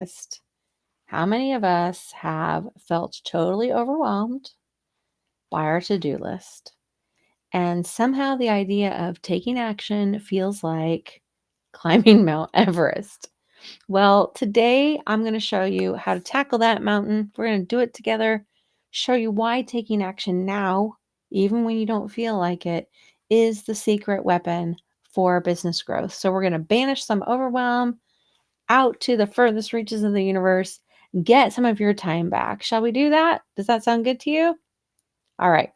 honest, how many of us have felt totally overwhelmed by our to-do list? And somehow the idea of taking action feels like climbing Mount Everest. Well, today I'm going to show you how to tackle that mountain. We're going to do it together, show you why taking action now, even when you don't feel like it, is the secret weapon for business growth. So we're going to banish some overwhelm out to the furthest reaches of the universe, get some of your time back. Shall we do that? Does that sound good to you? All right.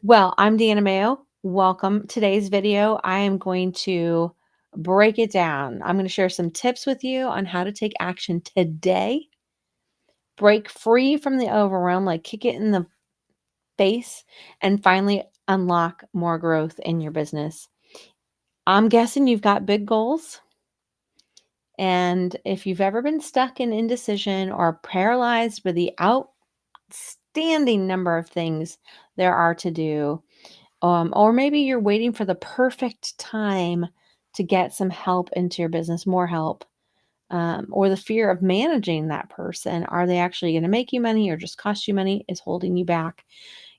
Well, I'm Deanna Maio. Welcome. Today's video, I am going to break it down. I'm going to share some tips with you on how to take action today, break free from the overwhelm, like kick it in the face, and finally unlock more growth in your business. I'm guessing you've got big goals. And if you've ever been stuck in indecision or paralyzed by the outstanding number of things there are to do, or maybe you're waiting for the perfect time to get some help into your business, more help, or the fear of managing that person. Are they actually going to make you money or just cost you money is holding you back?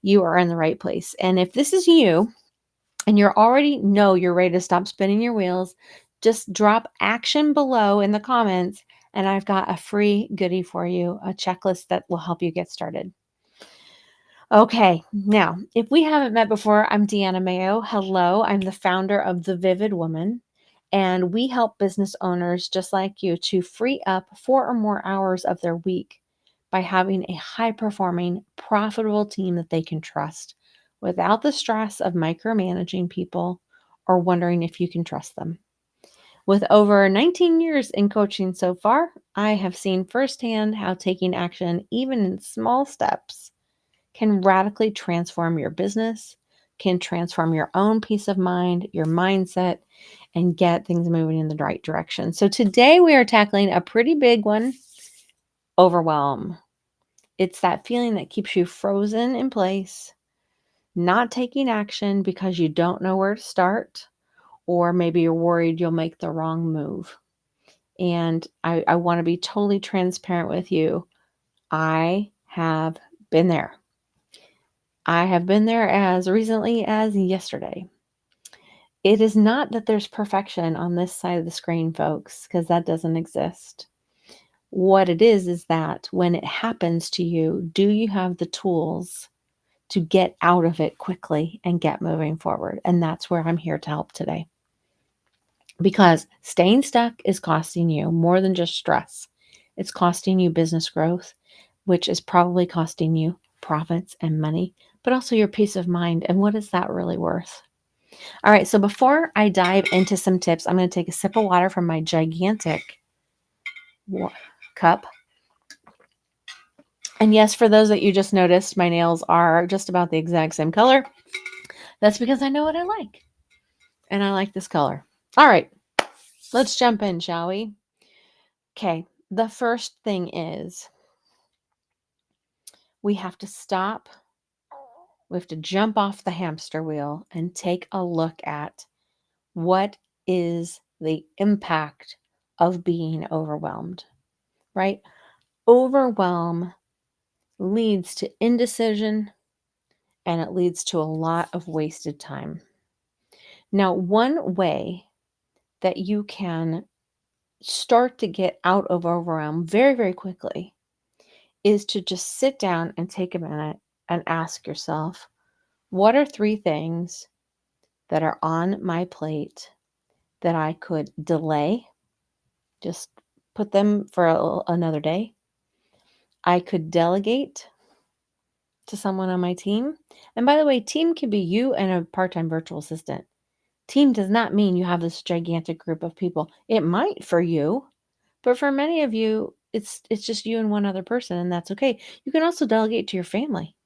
You are in the right place. And if this is you and you're already know you're ready to stop spinning your wheels, just drop action below in the comments. And I've got a free goodie for you, a checklist that will help you get started. Okay, now, if we haven't met before, I'm Deanna Maio. Hello, I'm the founder of The Vivid Woman, and we help business owners just like you to free up 4 or more hours of their week by having a high-performing, profitable team that they can trust without the stress of micromanaging people or wondering if you can trust them. With over 19 years in coaching so far, I have seen firsthand how taking action, even in small steps, can radically transform your business, can transform your own peace of mind, your mindset, and get things moving in the right direction. So today we are tackling a pretty big one, overwhelm. It's that feeling that keeps you frozen in place, not taking action because you don't know where to start, or maybe you're worried you'll make the wrong move. And I want to be totally transparent with you. I have been there. I have been there as recently as yesterday. It is not that there's perfection on this side of the screen, folks, because that doesn't exist. What it is that when it happens to you, do you have the tools to get out of it quickly and get moving forward? And that's where I'm here to help today. Because staying stuck is costing you more than just stress. It's costing you business growth, which is probably costing you profits and money, but also your peace of mind. And what is that really worth? All right, so before I dive into some tips, I'm going to take a sip of water from my gigantic cup. And yes, for those that you just noticed, my nails are just about the exact same color. That's because I know what I like. And I like this color. All right, let's jump in, shall we? Okay, the first thing is we have to stop. We have to jump off the hamster wheel and take a look at what is the impact of being overwhelmed, right? Overwhelm leads to indecision and it leads to a lot of wasted time. Now, one way that you can start to get out of overwhelm very, very quickly is to just sit down and take a minute and ask yourself, what are 3 things that are on my plate that I could delay? Just put them for another day. I could delegate to someone on my team. And by the way, team can be you and a part-time virtual assistant. Team does not mean you have this gigantic group of people. It might for you, but for many of you, it's just you and one other person, and that's okay. You can also delegate to your family.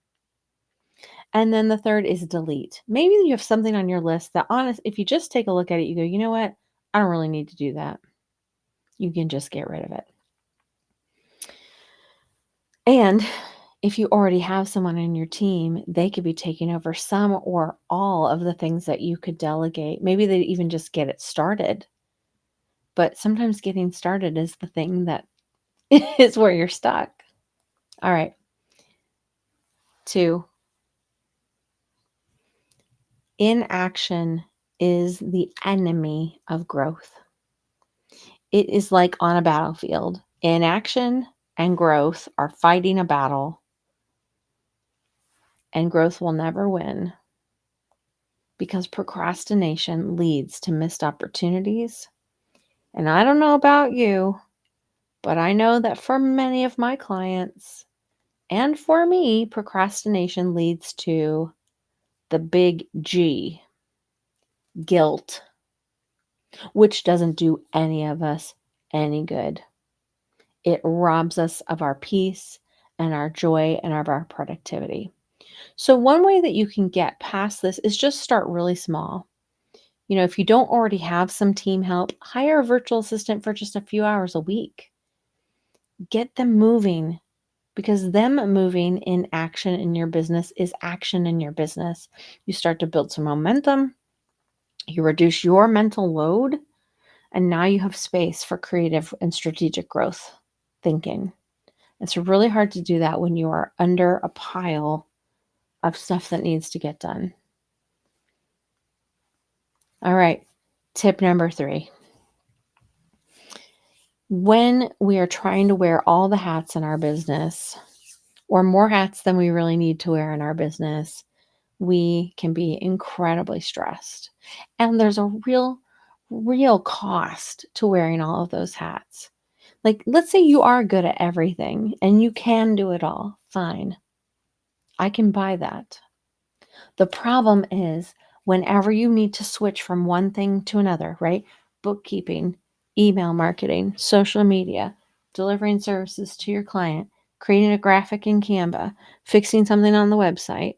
And then the third is delete. Maybe you have something on your list that if you just take a look at it, you go, you know what? I don't really need to do that. You can just get rid of it. And if you already have someone in your team, they could be taking over some or all of the things that you could delegate. Maybe they even just get it started. But sometimes getting started is the thing that is where you're stuck. All right. 2, inaction is the enemy of growth. It is like on a battlefield. Inaction and growth are fighting a battle, and growth will never win because procrastination leads to missed opportunities. And I don't know about you, but I know that for many of my clients and for me, procrastination leads to the big G, guilt, which doesn't do any of us any good. It robs us of our peace and our joy and of our productivity. So, one way that you can get past this is just start really small. If you don't already have some team help, hire a virtual assistant for just a few hours a week. Get them moving because them moving in action in your business is action in your business. You start to build some momentum, you reduce your mental load, and now you have space for creative and strategic growth thinking. It's really hard to do that when you are under a pile of stuff that needs to get done. All right, tip number 3. When we are trying to wear all the hats in our business, or more hats than we really need to wear in our business, we can be incredibly stressed. And there's a real cost to wearing all of those hats. Like, let's say you are good at everything and you can do it all. Fine. I can buy that. The problem is whenever you need to switch from one thing to another, right? Bookkeeping, email marketing, social media, delivering services to your client, creating a graphic in Canva, fixing something on the website,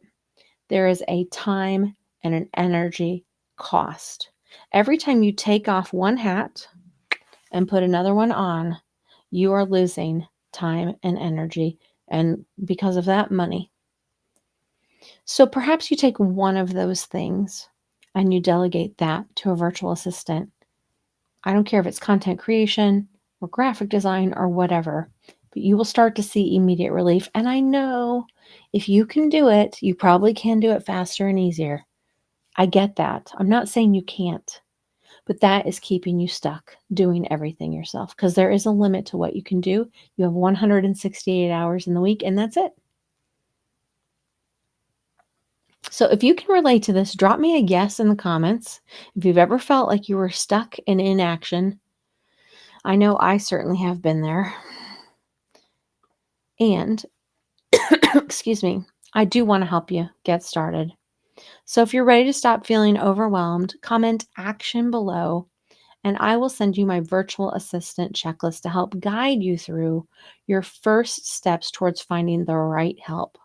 there is a time and an energy cost. Every time you take off one hat and put another one on, you are losing time and energy, and because of that, money. So perhaps you take one of those things and you delegate that to a virtual assistant. I don't care if it's content creation or graphic design or whatever, but you will start to see immediate relief. And I know if you can do it, you probably can do it faster and easier. I get that. I'm not saying you can't, but that is keeping you stuck doing everything yourself because there is a limit to what you can do. You have 168 hours in the week, and that's it. So if you can relate to this, drop me a yes in the comments. If you've ever felt like you were stuck in inaction, I know I certainly have been there. And, excuse me, I do want to help you get started. So if you're ready to stop feeling overwhelmed, comment action below, and I will send you my virtual assistant checklist to help guide you through your first steps towards finding the right help.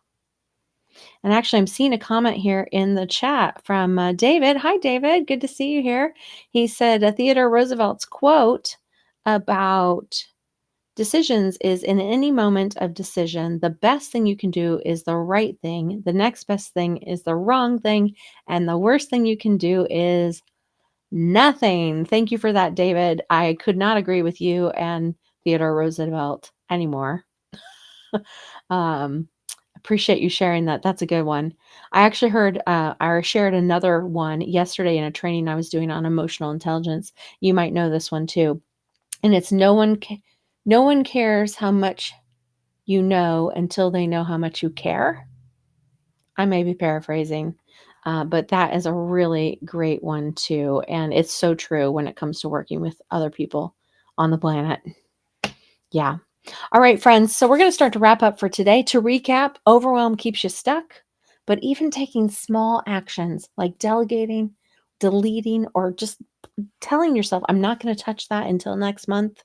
And actually, I'm seeing a comment here in the chat from David. Hi, David. Good to see you here. He said Theodore Roosevelt's quote about decisions is in any moment of decision, the best thing you can do is the right thing. The next best thing is the wrong thing. And the worst thing you can do is nothing. Thank you for that, David. I could not agree with you and Theodore Roosevelt anymore. Appreciate you sharing that. That's a good one. I actually heard, I shared another one yesterday in a training I was doing on emotional intelligence. You might know this one too. And it's no one cares how much you know until they know how much you care. I may be paraphrasing, but that is a really great one too. And it's so true when it comes to working with other people on the planet. Yeah. All right, friends. So we're going to start to wrap up for today. To recap, overwhelm keeps you stuck, but even taking small actions like delegating, deleting, or just telling yourself, I'm not going to touch that until next month,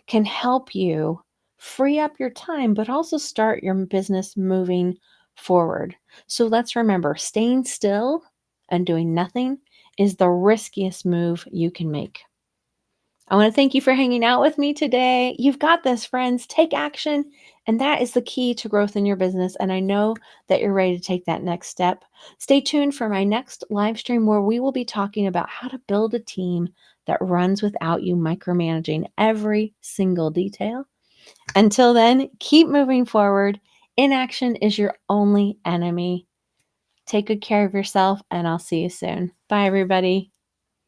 can help you free up your time, but also start your business moving forward. So let's remember, staying still and doing nothing is the riskiest move you can make. I want to thank you for hanging out with me today. You've got this, friends. Take action. And that is the key to growth in your business. And I know that you're ready to take that next step. Stay tuned for my next live stream where we will be talking about how to build a team that runs without you micromanaging every single detail. Until then, keep moving forward. Inaction is your only enemy. Take good care of yourself, and I'll see you soon. Bye, everybody.